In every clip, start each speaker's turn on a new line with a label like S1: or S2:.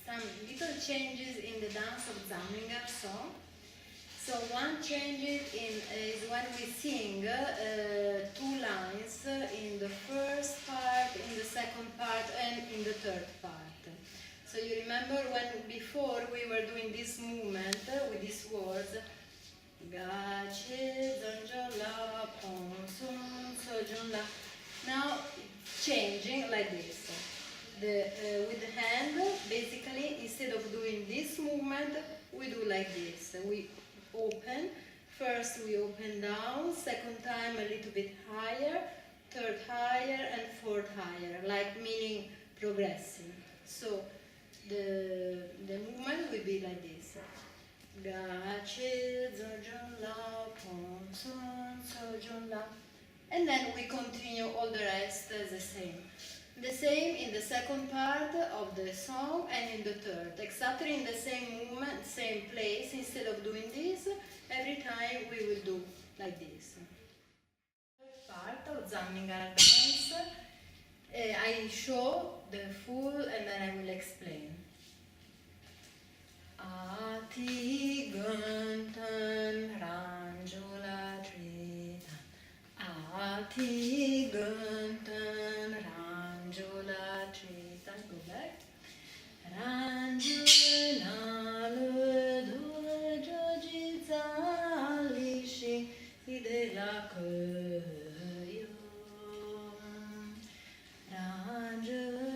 S1: some little changes in the dance of Dzamling song. So one change is when we sing two lines in the first part, in the second part, and in the third part. So you remember when before we were doing this movement with these words, Gache zonjola ponsun sojunla. Now changing like this. With the hand, basically, instead of doing this movement, we do like this. We open. First we open down, second time a little bit higher, third higher, and fourth higher, like meaning progressing. So the movement will be like this. And then we continue all the rest as the same. The same in the second part of the song and in the third, exactly in the same movement, same place. Instead of doing this, every time we will do like this. Part of Dzamling dance, I show the full and then I will explain. Ati guntan ranjula tritan, ati guntan ranjula tritan. Go back. Ranjula ludula jojiza lishi idela kuyo. Ranjula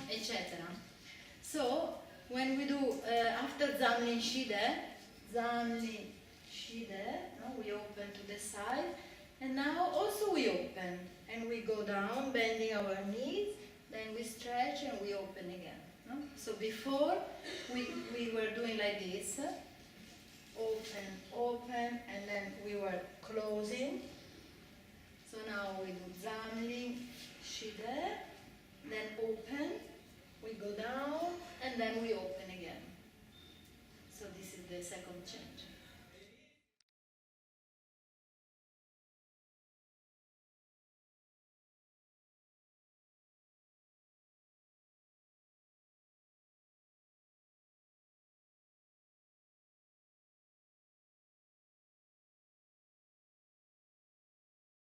S1: etc. So when we do after Dzamling Shide, we open to the side, and now also we open and we go down, bending our knees, then we stretch and we open again. No? So before we were doing like this, open, and then we were closing. So now we do Dzamling Shide, then open, we go down, and then we open again. So this is the second change.